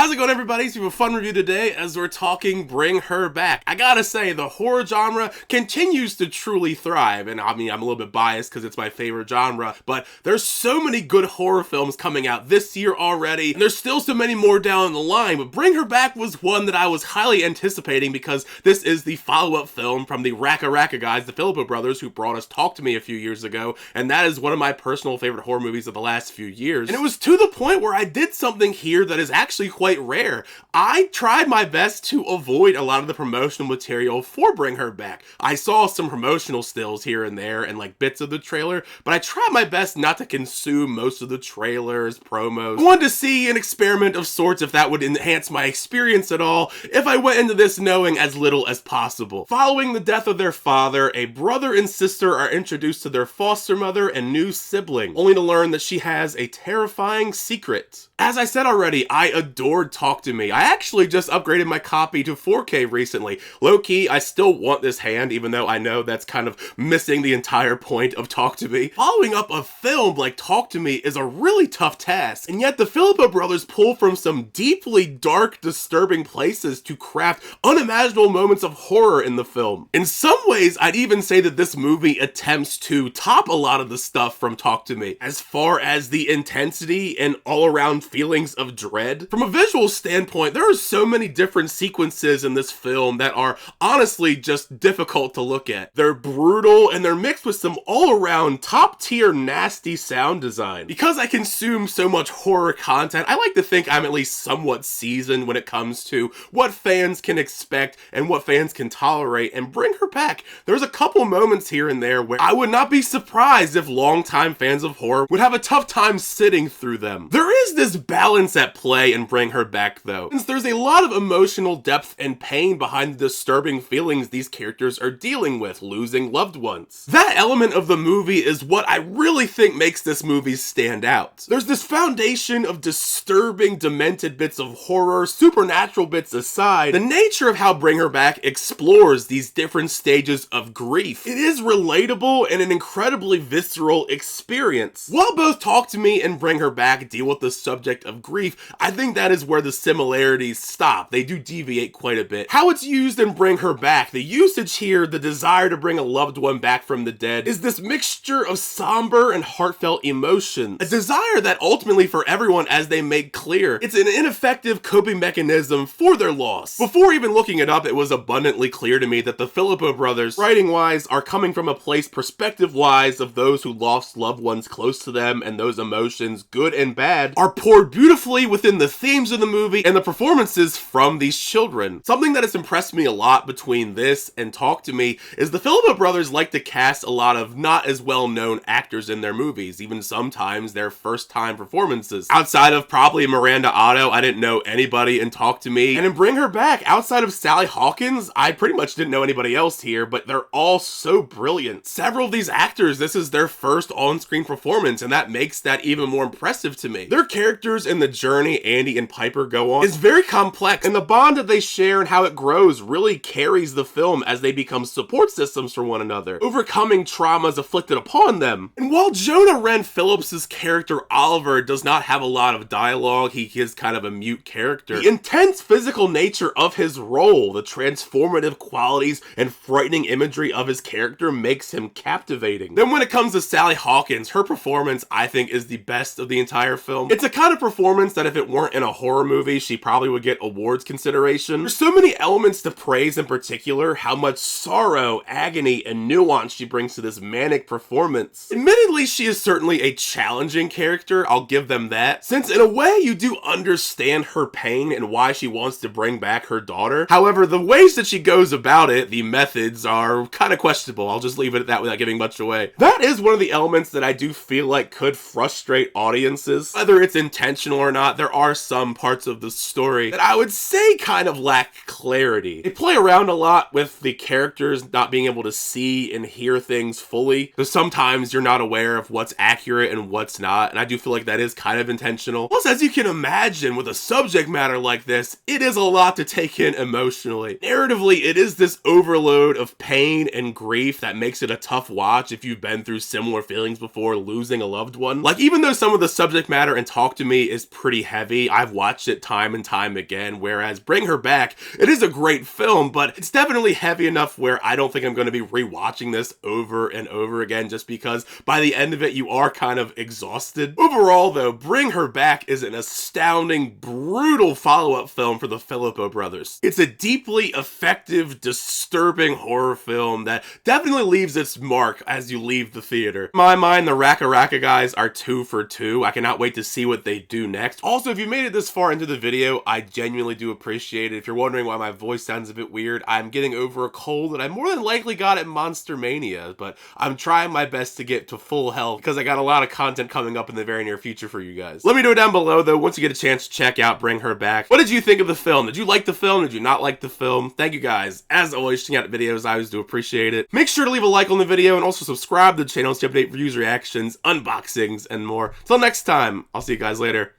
How's it going, everybody? So we have a fun review today as we're talking Bring Her Back. I gotta say, the horror genre continues to truly thrive, and I mean, I'm a little bit biased because it's my favorite genre, but there's so many good horror films coming out this year already, and there's still so many more down the line, but Bring Her Back was one that I was highly anticipating because this is the follow-up film from the RackaRacka guys, the Philippou brothers, who brought us Talk to Me a few years ago, and that is one of my personal favorite horror movies of the last few years. And it was to the point where I did something here that is actually quite rare. I tried my best to avoid a lot of the promotional material for Bring Her Back. I saw some promotional stills here and there and like bits of the trailer, but I tried my best not to consume most of the trailers, promos. I wanted to see an experiment of sorts if that would enhance my experience at all, if I went into this knowing as little as possible. Following the death of their father, a brother and sister are introduced to their foster mother and new sibling, only to learn that she has a terrifying secret. As I said already, I adored Talk to Me. I actually just upgraded my copy to 4K recently. Low-key, I still want this hand, even though I know that's kind of missing the entire point of Talk to Me. Following up a film like Talk to Me is a really tough task, and yet the Philippou brothers pull from some deeply dark, disturbing places to craft unimaginable moments of horror in the film. In some ways, I'd even say that this movie attempts to top a lot of the stuff from Talk to Me, as far as the intensity and all-around feelings of dread. From a visual standpoint, there are so many different sequences in this film that are honestly just difficult to look at. They're brutal and they're mixed with some all-around top-tier nasty sound design. Because I consume so much horror content, I like to think I'm at least somewhat seasoned when it comes to what fans can expect and what fans can tolerate, and Bring Her Back, there's a couple moments here and there where I would not be surprised if longtime fans of horror would have a tough time sitting through them. There is this balance at play in Bring Her Back though, since there's a lot of emotional depth and pain behind the disturbing feelings these characters are dealing with, losing loved ones. That element of the movie is what I really think makes this movie stand out. There's this foundation of disturbing, demented bits of horror, supernatural bits aside, the nature of how Bring Her Back explores these different stages of grief. It is relatable and an incredibly visceral experience. While both Talk to Me and Bring Her Back deal with the subject of grief, I think that is where the similarities stop. They do deviate quite a bit. How it's used in Bring Her Back, the usage here, the desire to bring a loved one back from the dead, is this mixture of somber and heartfelt emotions. A desire that ultimately, for everyone, as they make clear, it's an ineffective coping mechanism for their loss. Before even looking it up, it was abundantly clear to me that the Philippou brothers, writing-wise, are coming from a place perspective-wise of those who lost loved ones close to them, and those emotions, good and bad, are poured beautifully within the themes of the movie and the performances from these children. Something that has impressed me a lot between this and Talk to Me is the Philippou brothers like to cast a lot of not as well-known actors in their movies, even sometimes their first-time performances. Outside of probably Miranda Otto, I didn't know anybody in Talk to Me, and in Bring Her Back, outside of Sally Hawkins, I pretty much didn't know anybody else here, but they're all so brilliant. Several of these actors, this is their first on-screen performance, and that makes that even more impressive to me. Their characters and the journey Andy and Piper go on is very complex, and the bond that they share and how it grows really carries the film as they become support systems for one another, overcoming traumas afflicted upon them. And while Jonah Wren Phillips' character Oliver does not have a lot of dialogue, he is kind of a mute character, the intense physical nature of his role, the transformative qualities and frightening imagery of his character makes him captivating. Then when it comes to Sally Hawkins, her performance I think is the best of the entire film. It's a kind of performance that if it weren't in a horror movie, she probably would get awards consideration. There's so many elements to praise, in particular how much sorrow, agony, and nuance she brings to this manic performance. Admittedly, she is certainly a challenging character, I'll give them that, since in a way you do understand her pain and why she wants to bring back her daughter. However, the ways that she goes about it, the methods, are kind of questionable. I'll just leave it at that without giving much away. That is one of the elements that I do feel like could frustrate audiences. Whether it's intentional or not, there are some parts of the story that I would say kind of lack clarity. They play around a lot with the characters not being able to see and hear things fully, so sometimes you're not aware of what's accurate and what's not, and I do feel like that is kind of intentional. Plus, as you can imagine, with a subject matter like this, it is a lot to take in emotionally. Narratively, it is this overload of pain and grief that makes it a tough watch if you've been through similar feelings before losing a loved one. Like, even though some of the subject matter in Talk to Me is pretty heavy, I've watched watch it time and time again, whereas Bring Her Back, it is a great film, but it's definitely heavy enough where I don't think I'm going to be rewatching this over and over again, just because by the end of it, you are kind of exhausted. Overall, though, Bring Her Back is an astounding, brutal follow-up film for the Philippou brothers. It's a deeply effective, disturbing horror film that definitely leaves its mark as you leave the theater. In my mind, the RackaRacka guys are 2 for 2. I cannot wait to see what they do next. Also, if you made it this far into the video, I genuinely do appreciate it. If you're wondering why my voice sounds a bit weird, I'm getting over a cold that I more than likely got at Monster Mania, but I'm trying my best to get to full health because I got a lot of content coming up in the very near future for you guys. Let me know down below, though, once you get a chance to check out Bring Her Back. What did you think of the film? Did you like the film? Did you not like the film? Thank you guys, as always, checking out videos. I always do appreciate it. Make sure to leave a like on the video and also subscribe to the channel to update reviews, reactions, unboxings, and more. Till next time, I'll see you guys later.